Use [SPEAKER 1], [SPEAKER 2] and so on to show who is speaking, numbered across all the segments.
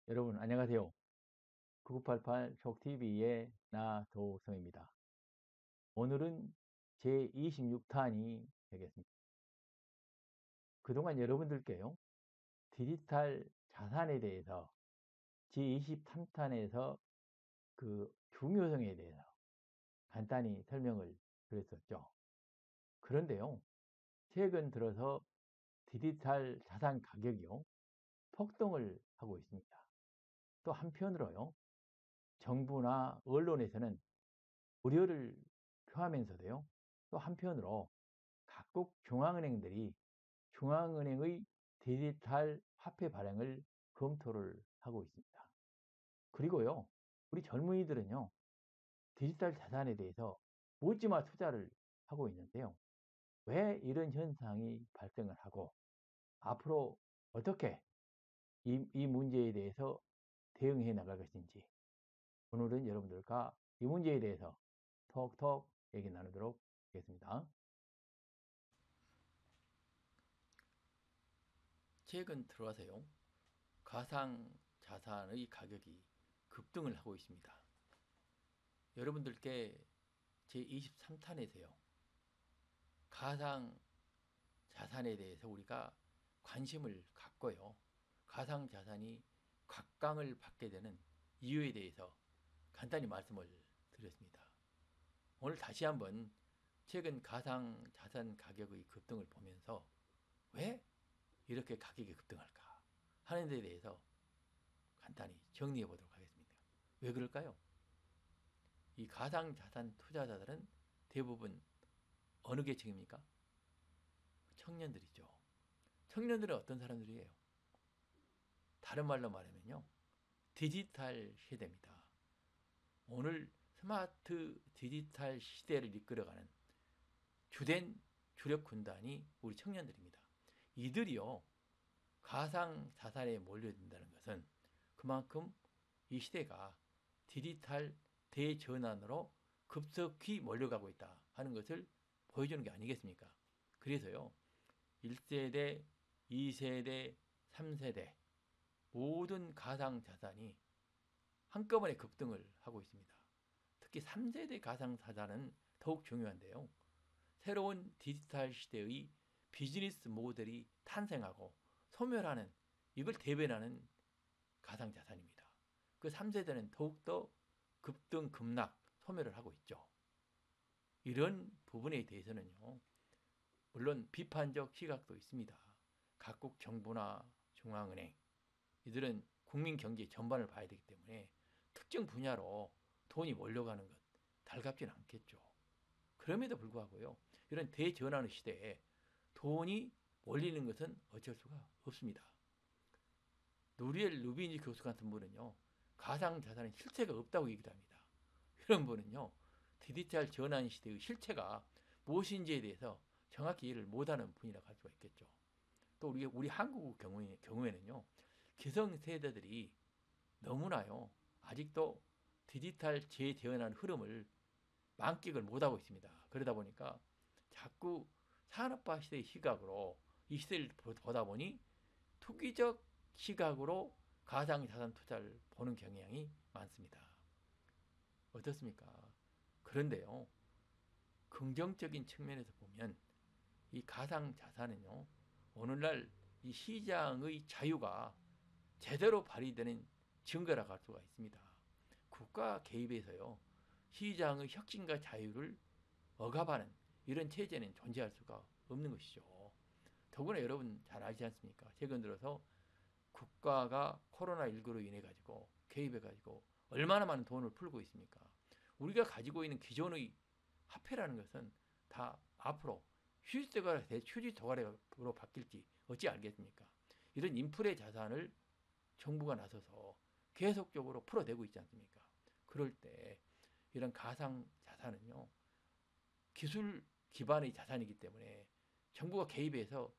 [SPEAKER 1] 여러분 안녕하세요. 9988 촉TV의 나도성입니다. 오늘은 제26탄이 되겠습니다. 그동안 여러분들께요, 디지털 자산에 대해서 제23탄에서 그 중요성에 대해서 간단히 설명을 드렸었죠. 그런데요, 최근 들어서 디지털 자산 가격이요, 폭등을 하고 있습니다. 또 한편으로요, 정부나 언론에서는 우려를 표하면서도요, 또 한편으로 각국 중앙은행들이 중앙은행의 디지털 화폐 발행을 검토를 하고 있습니다. 그리고요, 우리 젊은이들은요, 디지털 자산에 대해서 묻지마 투자를 하고 있는데요. 왜 이런 현상이 발생을 하고 앞으로 어떻게 이 문제에 대해서 대응해 나갈 것인지, 오늘은 여러분들과 이 문제에 대해서 톡톡 얘기 나누도록 하겠습니다. 최근 들어와서요, 가상 자산의 가격이 급등을 하고 있습니다. 여러분들께 제23탄에서요, 가상 자산에 대해서 우리가 관심을 갖고요, 가상 자산이 각광을 받게 되는 이유에 대해서 간단히 말씀을 드렸습니다. 오늘 다시 한번 최근 가상 자산 가격의 급등을 보면서 왜 이렇게 가격이 급등할까 하는 데 대해서 간단히 정리해 보도록 하겠습니다. 왜 그럴까요? 이 가상자산 투자자들은 대부분 어느 계층입니까? 청년들이죠. 청년들은 어떤 사람들이에요? 다른 말로 말하면요, 디지털 시대입니다. 오늘 스마트 디지털 시대를 이끌어가는 주된 주력 군단이 우리 청년들입니다. 이들이요, 가상자산에 몰려든다는 것은 그만큼 이 시대가 디지털 대전환으로 급속히 몰려가고 있다 하는 것을 보여주는 게 아니겠습니까? 그래서요, 1세대, 2세대, 3세대 모든 가상자산이 한꺼번에 급등을 하고 있습니다. 특히 3세대 가상자산은 더욱 중요한데요, 새로운 디지털 시대의 비즈니스 모델이 탄생하고 소멸하는, 이걸 대변하는 가상자산입니다. 그 3세대는 더욱더 급등, 급락, 소멸을 하고 있죠. 이런 부분에 대해서는요, 물론 비판적 시각도 있습니다. 각국 정부나 중앙은행, 이들은 국민 경제 전반을 봐야 되기 때문에 특정 분야로 돈이 몰려가는 것 달갑지는 않겠죠. 그럼에도 불구하고요, 이런 대전환의 시대에 돈이 몰리는 것은 어쩔 수가 없습니다. 누리엘 루비니 교수 같은 분은요, 가상자산은 실체가 없다고 얘기를 합니다. 이런 분은요, 디지털 전환 시대의 실체가 무엇인지에 대해서 정확히 이해를 못하는 분이라고 할 수가 있겠죠. 또 우리 한국 경우에는요, 기성세대들이 너무나요, 아직도 디지털 재대전환 흐름을 만끽을 못하고 있습니다. 그러다 보니까 자꾸 산업화 시대의 시각으로 이 시대를 보다 보니 투기적 시각으로 가상자산 투자를 보는 경향이 많습니다. 어떻습니까? 그런데요, 긍정적인 측면에서 보면 이 가상자산은요, 오늘날 이 시장의 자유가 제대로 발휘되는 증거라고 할 수가 있습니다. 국가 개입에서요, 시장의 혁신과 자유를 억압하는 이런 체제는 존재할 수가 없는 것이죠. 더구나 여러분 잘 아시지 않습니까? 최근 들어서 국가가 코로나19로 인해 가지고 개입해 가지고 얼마나 많은 돈을 풀고 있습니까? 우리가 가지고 있는 기존의 화폐라는 것은 다 앞으로 휴지 도가락으로 바뀔지 어찌 알겠습니까? 이런 인플레 자산을 정부가 나서서 계속적으로 풀어내고 있지 않습니까? 그럴 때 이런 가상 자산은요, 기술 기반의 자산이기 때문에 정부가 개입해서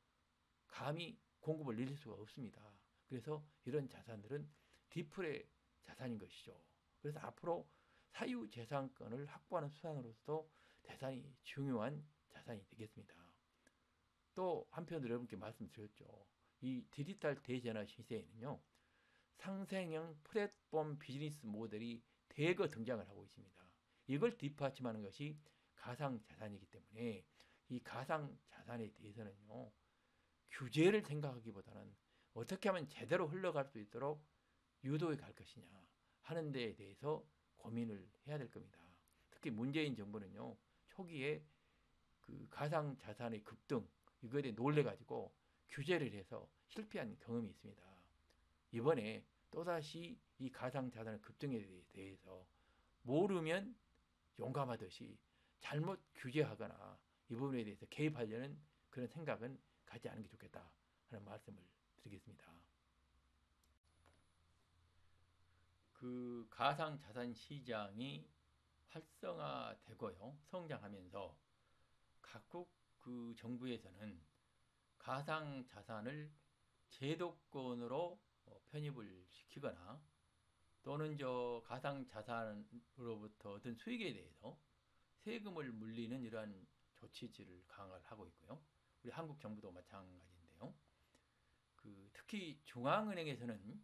[SPEAKER 1] 감히 공급을 늘릴 수가 없습니다. 그래서 이런 자산들은 디플레 자산인 것이죠. 그래서 앞으로 사유재산권을 확보하는 수단으로서도 대단히 중요한 자산이 되겠습니다. 또 한편으로 여러분께 말씀드렸죠. 이 디지털 대전화 시대에는요. 상생형 플랫폼 비즈니스 모델이 대거 등장을 하고 있습니다. 이걸 뒷받침하는 것이 가상자산이기 때문에 이 가상자산에 대해서는요. 규제를 생각하기보다는 어떻게 하면 제대로 흘러갈 수 있도록 유도해 갈 것이냐 하는 데에 대해서 고민을 해야 될 겁니다. 특히 문재인 정부는요. 초기에 그 가상자산의 급등 이거에 대해 놀래가지고 규제를 해서 실패한 경험이 있습니다. 이번에 또다시 이 가상자산의 급등에 대해서 모르면 용감하듯이 잘못 규제하거나 이 부분에 대해서 개입하려는 그런 생각은 갖지 않은 게 좋겠다 하는 말씀을 드리겠습니다. 그 가상자산 시장이 활성화되고요. 성장하면서 각국 그 정부에서는 가상자산을 제도권으로 편입을 시키거나 또는 저 가상자산으로부터 얻은 수익에 대해서 세금을 물리는 이러한 조치들을 강화하고 있고요. 우리 한국 정부도 마찬가지인데요. 그 특히 중앙은행에서는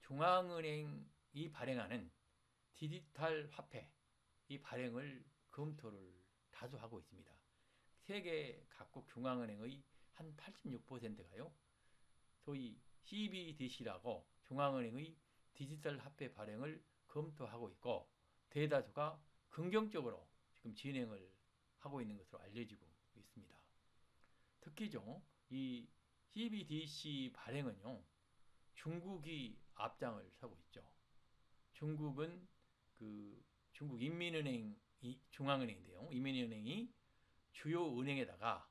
[SPEAKER 1] 중앙은행이 발행하는 디지털 화폐 이 발행을 검토를 다수 하고 있습니다. 세계 각국 중앙은행의 한 86%가요. 소위 CBDC라고 중앙은행의 디지털 화폐 발행을 검토하고 있고 대다수가 긍정적으로 지금 진행을 하고 있는 것으로 알려지고 있습니다. 특히죠. 이 CBDC 발행은요. 중국이 앞장을 서고 있죠. 중국은 그 중국 인민은행 중앙은행인데요. 인민은행이 주요 은행에다가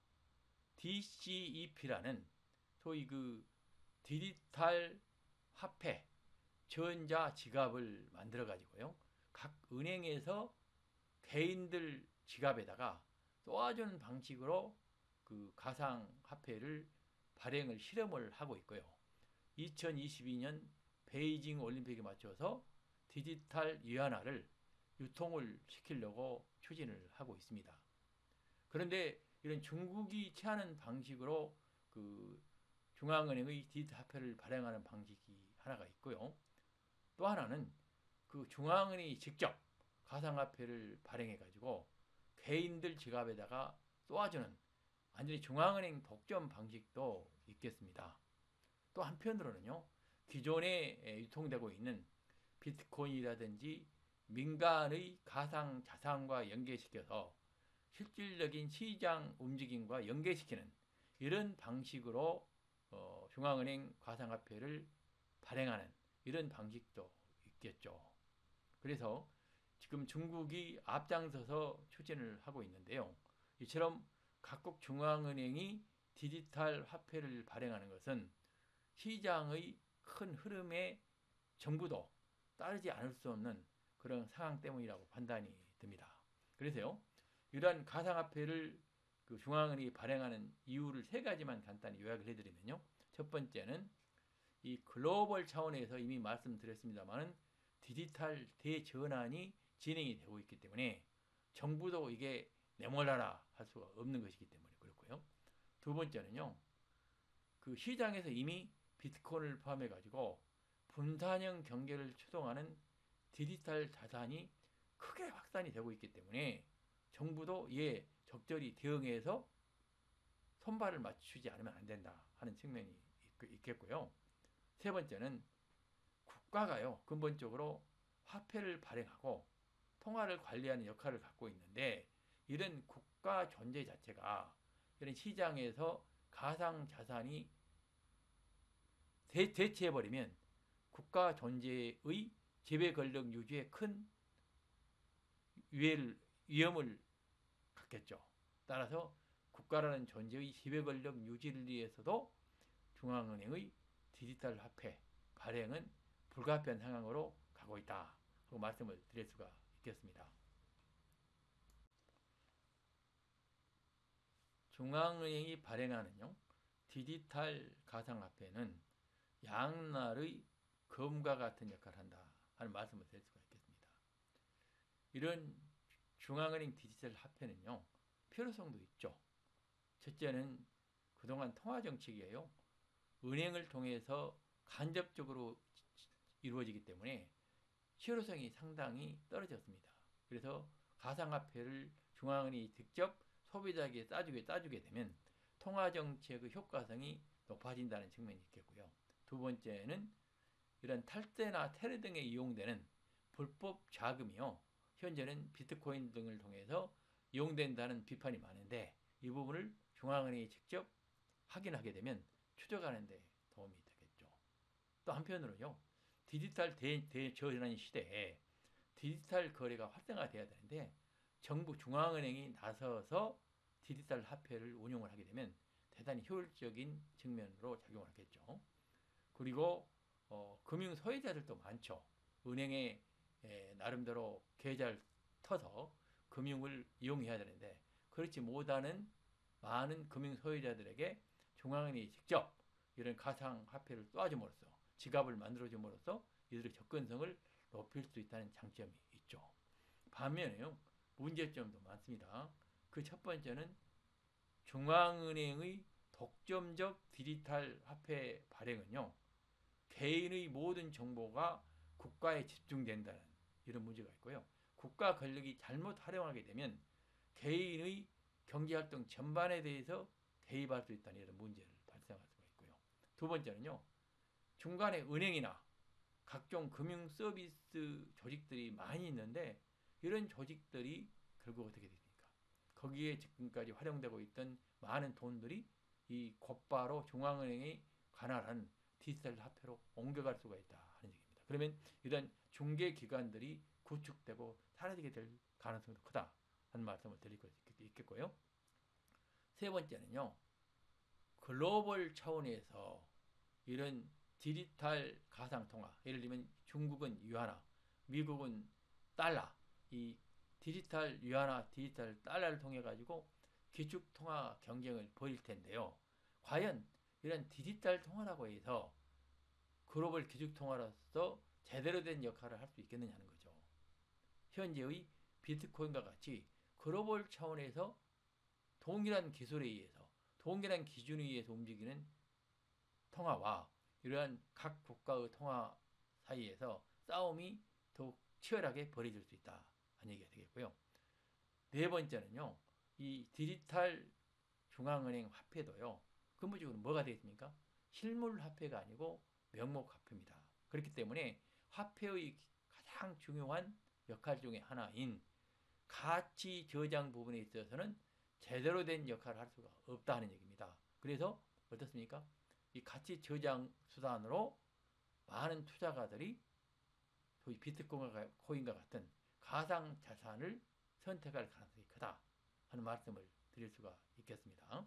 [SPEAKER 1] DCEP라는 소위 그 디지털 화폐 전자 지갑을 만들어 가지고요. 각 은행에서 개인들 지갑에다가 쏘아주는 방식으로 그 가상 화폐를 발행을 실험을 하고 있고요. 2022년 베이징 올림픽에 맞춰서 디지털 위안화를 유통을 시키려고 추진을 하고 있습니다. 그런데 이런 중국이 취하는 방식으로 그 중앙은행의 디지털 화폐를 발행하는 방식이 하나가 있고요. 또 하나는 그 중앙은행이 직접 가상화폐를 발행해가지고 개인들 지갑에다가 쏘아주는 완전히 중앙은행 독점 방식도 있겠습니다. 또 한편으로는요. 기존에 유통되고 있는 비트코인이라든지 민간의 가상자산과 연계시켜서 실질적인 시장 움직임과 연계시키는 이런 방식으로 중앙은행 가상화폐를 발행하는 이런 방식도 있겠죠. 그래서 지금 중국이 앞장서서 추진을 하고 있는데요. 이처럼 각국 중앙은행이 디지털 화폐를 발행하는 것은 시장의 큰 흐름에 정부도 따르지 않을 수 없는 그런 상황 때문이라고 판단이 듭니다. 그래서요. 이러한 가상화폐를 그 중앙은행이 발행하는 이유를 세 가지만 간단히 요약을 해드리면요. 첫 번째는 이 글로벌 차원에서 이미 말씀드렸습니다만 디지털 대전환이 진행이 되고 있기 때문에 정부도 이게 내몰라라 할 수가 없는 것이기 때문에 그렇고요. 두 번째는요. 그 시장에서 이미 비트코인을 포함해 가지고 분산형 경제를 추동하는 디지털 자산이 크게 확산이 되고 있기 때문에 정부도 이에 적절히 대응해서 손발을 맞추지 않으면 안 된다 하는 측면이 있겠고요. 세 번째는 국가가요. 근본적으로 화폐를 발행하고 통화를 관리하는 역할을 갖고 있는데 이런 국가 존재 자체가 이런 시장에서 가상자산이 대체해버리면 국가 존재의 지배 권력 유지에 큰 위험을 갖겠죠. 따라서 국가라는 존재의 지배 권력 유지를 위해서도 중앙은행의 디지털 화폐 발행은 불가피한 상황으로 가고 있다 하고 말씀을 드릴 수가 있겠습니다. 중앙은행이 발행하는요 디지털 가상화폐는 양날의 검과 같은 역할을 한다 하는 말씀을 드릴 수가 있겠습니다. 이런 중앙은행 디지털 화폐는요, 필요성도 있죠. 첫째는 그동안 통화정책이에요. 은행을 통해서 간접적으로 이루어지기 때문에 실효성이 상당히 떨어졌습니다. 그래서 가상화폐를 중앙은행이 직접 소비자에게 따주게 되면 통화정책의 효과성이 높아진다는 측면이 있겠고요. 두 번째는 이런 탈세나 테러 등에 이용되는 불법 자금이요, 현재는 비트코인 등을 통해서 이용된다는 비판이 많은데, 이 부분을 중앙은행이 직접 확인하게 되면 추적하는 데 도움이 되겠죠. 또 한편으로요, 디지털 대전환 시대에 디지털 거래가 활성화돼야 되는데, 정부 중앙은행이 나서서 디지털 화폐를 운용을 하게 되면 대단히 효율적인 측면으로 작용을 하겠죠. 그리고 금융 소외자들도 많죠. 은행에 나름대로 계좌를 터서 금융을 이용해야 되는데, 그렇지 못하는 많은 금융 소외자들에게 중앙은행이 직접 이런 가상화폐를 쏘아줌으로써, 지갑을 만들어줌으로써 이들의 접근성을 높일 수 있다는 장점이 있죠. 반면에요, 문제점도 많습니다. 그 첫 번째는 중앙은행의 독점적 디지털 화폐 발행은요, 개인의 모든 정보가 국가에 집중된다는 이런 문제가 있고요. 국가 권력이 잘못 활용하게 되면 개인의 경제활동 전반에 대해서 개입할 수 있다는 이런 문제를 발생할 수가 있고요. 두 번째는요, 중간에 은행이나 각종 금융 서비스 조직들이 많이 있는데, 이런 조직들이 결국 어떻게 됩니까? 거기에 지금까지 활용되고 있던 많은 돈들이 이 곧바로 중앙은행이 관할한 디지털 화폐로 옮겨갈 수가 있다 하는 얘기입니다. 그러면 이런 중개기관들이 구축되고 사라지게 될 가능성도 크다 하는 말씀을 드릴 수 있겠고요. 세 번째는요, 글로벌 차원에서 이런 디지털 가상통화, 예를 들면 중국은 위안화, 미국은 달러, 이 디지털 위안화, 디지털 달러를 통해 가지고 기축통화 경쟁을 벌일 텐데요. 과연 이런 디지털 통화라고 해서 글로벌 기축통화로서 제대로 된 역할을 할 수 있겠느냐는 거죠. 현재의 비트코인과 같이 글로벌 차원에서 동일한 기술에 의해서, 동일한 기준에 의해서 움직이는 통화와 이러한 각 국가의 통화 사이에서 싸움이 더욱 치열하게 벌어질 수 있다 하는 얘기가 되겠고요. 네 번째는요, 이 디지털 중앙은행 화폐도요, 근본적으로 뭐가 되겠습니까? 실물 화폐가 아니고 명목 화폐입니다. 그렇기 때문에 화폐의 가장 중요한 역할 중에 하나인 가치 저장 부분에 있어서는 제대로 된 역할을 할 수가 없다 하는 얘기입니다. 그래서 어떻습니까? 이 가치 저장 수단으로 많은 투자가들이 소위 비트코인과 같은 가상 자산을 선택할 가능성이 크다 하는 말씀을 드릴 수가 있겠습니다.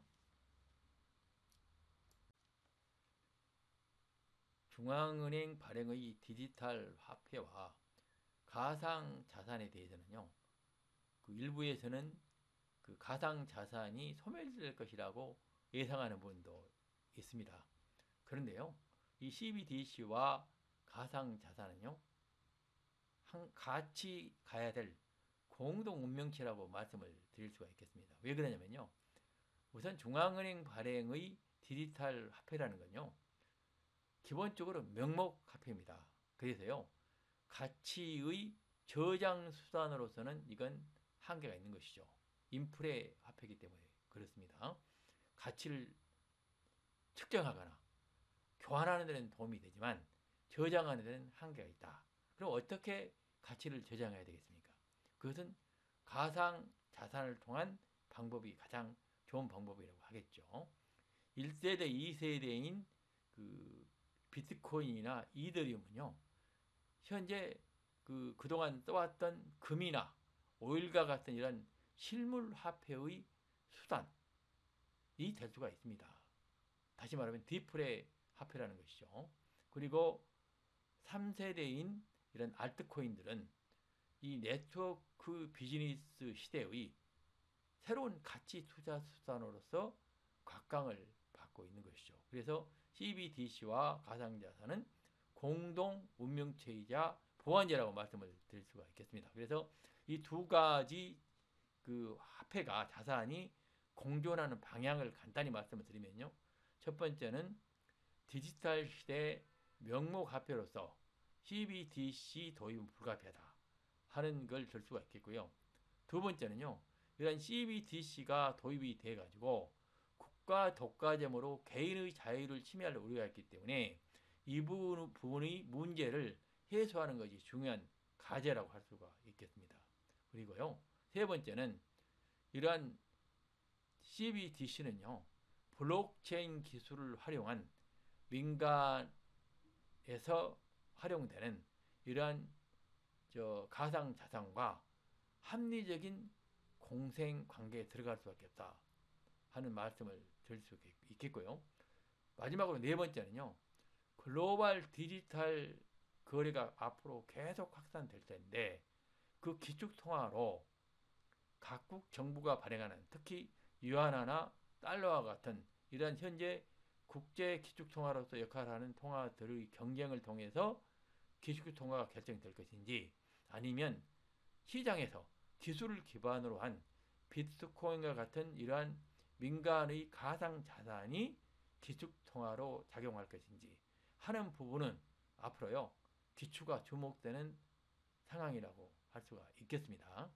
[SPEAKER 1] 중앙은행 발행의 디지털 화폐와 가상 자산에 대해서는요, 그 일부에서는 그 가상 자산이 소멸될 것이라고 예상하는 분도 있습니다. 그런데요, 이 CBDC와 가상 자산은요, 같이 가야 될 공동 운명체라고 말씀을 드릴 수가 있겠습니다. 왜 그러냐면요, 우선 중앙은행 발행의 디지털 화폐라는 건요, 기본적으로 명목 화폐입니다. 그래서요, 가치의 저장 수단으로서는 이건 한계가 있는 것이죠. 인플레 화폐이기 때문에 그렇습니다. 가치를 측정하거나 교환하는 데는 도움이 되지만 저장하는 데는 한계가 있다. 그럼 어떻게 가치를 저장해야 되겠습니까? 그것은 가상 자산을 통한 방법이 가장 좋은 방법이라고 하겠죠. 1세대, 2세대인 그 비트코인이나 이더리움은요, 현재 그동안 써왔던 금이나 오일과 같은 이런 실물 화폐의 수단이 될 수가 있습니다. 다시 말하면 디플레 화폐라는 것이죠. 그리고 3세대인 이런 알트코인들은 이 네트워크 비즈니스 시대의 새로운 가치 투자 수단으로서 각광을 받고 있는 것이죠. 그래서 CBDC와 가상자산은 공동 운명체이자 보완제라고 말씀을 드릴 수가 있겠습니다. 그래서 이 두 가지 그 화폐가 자산이 공존하는 방향을 간단히 말씀을 드리면요. 첫 번째는 디지털 시대 명목 화폐로서 CBDC 도입은 불가피하다 하는 걸 들 수가 있겠고요. 두 번째는요. 이런 CBDC가 도입이 돼 가지고 국가 독과점으로 개인의 자유를 침해할 우려가 있기 때문에 이 부분의 문제를 해소하는 것이 중요한 과제라고 할 수가 있겠습니다. 그리고요. 세 번째는 이러한 CBDC는요. 블록체인 기술을 활용한 민간에서 활용되는 이러한 가상자산과 합리적인 공생관계에 들어갈 수밖에 없다 하는 말씀을 드릴 수 있겠고요. 마지막으로 네 번째는요. 글로벌 디지털 거래가 앞으로 계속 확산될 텐데 그 기축통화로 각국 정부가 발행하는 특히 유안화나 달러와 같은 이러한 현재 국제 기축통화로서 역할을 하는 통화들의 경쟁을 통해서 기축통화가 결정될 것인지 아니면 시장에서 기술을 기반으로 한 비트코인과 같은 이러한 민간의 가상자산이 기축통화로 작용할 것인지 하는 부분은 앞으로요 기축가 주목되는 상황이라고 할 수가 있겠습니다.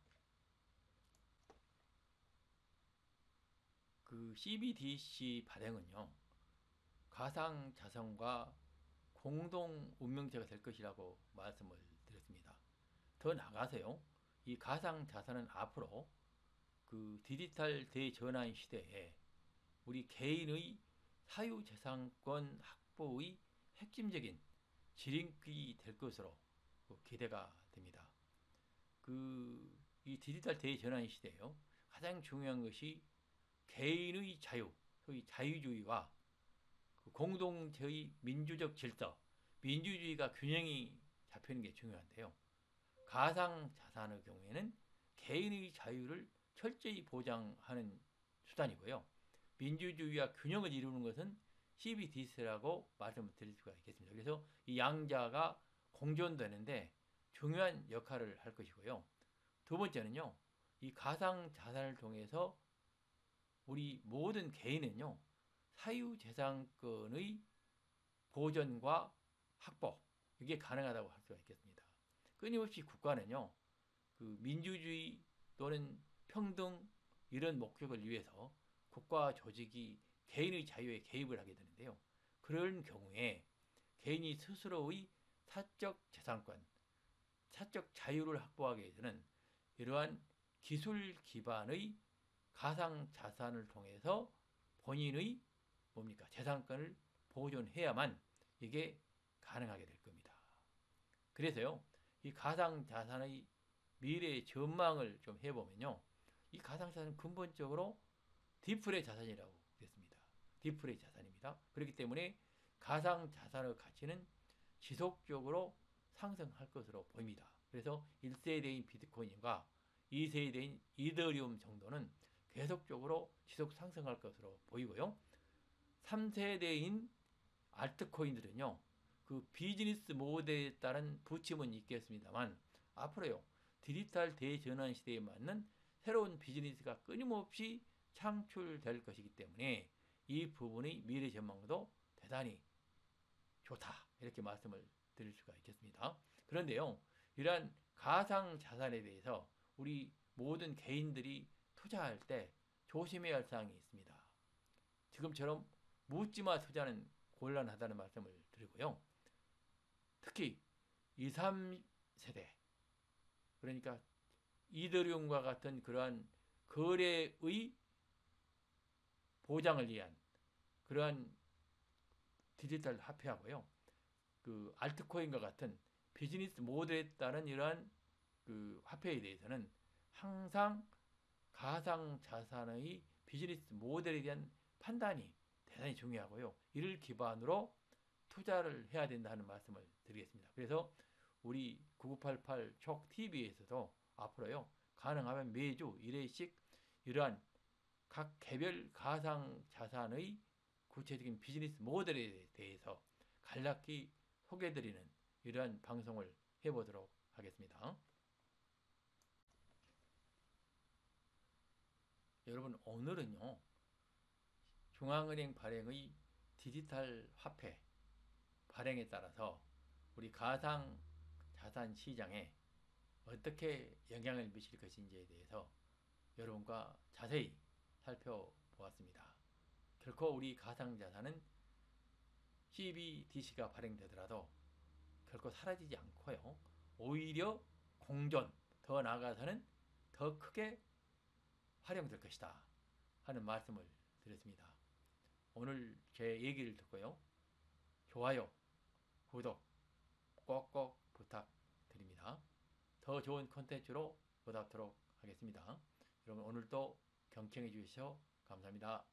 [SPEAKER 1] 그 CBDC 발행은요 가상자산과 공동 운명체가 될 것이라고 말씀을 드렸습니다. 더 나아가서요 이 가상자산은 앞으로 그 디지털 대전환 시대에 우리 개인의 사유재산권 확보의 핵심적인 지름길이 될 것으로 기대가 됩니다. 이 디지털 대전환 시대에요. 가장 중요한 것이 개인의 자유, 소위 자유주의와 공동체의 민주적 질서, 민주주의가 균형이 잡히는 게 중요한데요. 가상자산의 경우에는 개인의 자유를 철저히 보장하는 수단이고요. 민주주의와 균형을 이루는 것은 CBDC라고 말씀을 드릴 수가 있겠습니다. 그래서 이 양자가 공존되는데 중요한 역할을 할 것이고요. 두 번째는요. 이 가상자산을 통해서 우리 모든 개인은요. 사유재산권의 보존과 확보 이게 가능하다고 할 수가 있겠습니다. 끊임없이 국가는요. 그 민주주의 또는 평등 이런 목적을 위해서 국가 조직이 개인의 자유에 개입을 하게 되는데요. 그런 경우에 개인이 스스로의 사적 재산권, 사적 자유를 확보하기 위해서는 이러한 기술 기반의 가상 자산을 통해서 본인의 재산권을 보존해야만 이게 가능하게 될 겁니다. 그래서요, 이 가상 자산의 미래의 전망을 좀 해보면요, 이 가상 자산은 근본적으로 디플레이 자산이라고 그랬습니다. 디플레이 자산입니다. 그렇기 때문에 가상 자산의 가치는 지속적으로 상승할 것으로 보입니다. 그래서 1세대인 비트코인과 2세대인 이더리움 정도는 계속적으로 지속 상승할 것으로 보이고요. 3세대인 알트코인들은요. 그 비즈니스 모델에 따른 부침은 있겠습니다만 앞으로요. 디지털 대전환 시대에 맞는 새로운 비즈니스가 끊임없이 창출될 것이기 때문에 이 부분의 미래 전망도 대단히 좋다. 이렇게 말씀을 드릴 수가 있겠습니다. 그런데요. 이러한 가상 자산에 대해서 우리 모든 개인들이 투자할 때 조심해야 할 사항이 있습니다. 지금처럼 묻지마 투자는 곤란하다는 말씀을 드리고요. 특히 2, 3세대 그러니까 이더리움과 같은 그러한 거래의 보장을 위한 그러한 디지털 화폐하고요. 그 알트코인과 같은 비즈니스 모델에 따른 이러한 그 화폐에 대해서는 항상 가상 자산의 비즈니스 모델에 대한 판단이 대단히 중요하고요. 이를 기반으로 투자를 해야 된다는 말씀을 드리겠습니다. 그래서 우리 9988 촉TV에서도 앞으로요. 가능하면 매주 1회씩 이러한 각 개별 가상 자산의 구체적인 비즈니스 모델에 대해서 간략히 소개해드리는 이러한 방송을 해보도록 하겠습니다. 여러분 오늘은요. 중앙은행 발행의 디지털 화폐 발행에 따라서 우리 가상자산 시장에 어떻게 영향을 미칠 것인지에 대해서 여러분과 자세히 살펴보았습니다. 결코 우리 가상자산은 CBDC가 발행되더라도 결코 사라지지 않고요. 오히려 공존, 더 나아가서는 더 크게 활용될 것이다 하는 말씀을 드렸습니다. 오늘 제 얘기를 듣고요. 좋아요, 구독 꼭꼭 부탁드립니다. 더 좋은 콘텐츠로 보답하도록 하겠습니다. 여러분 오늘도 경청해 주셔서 감사합니다.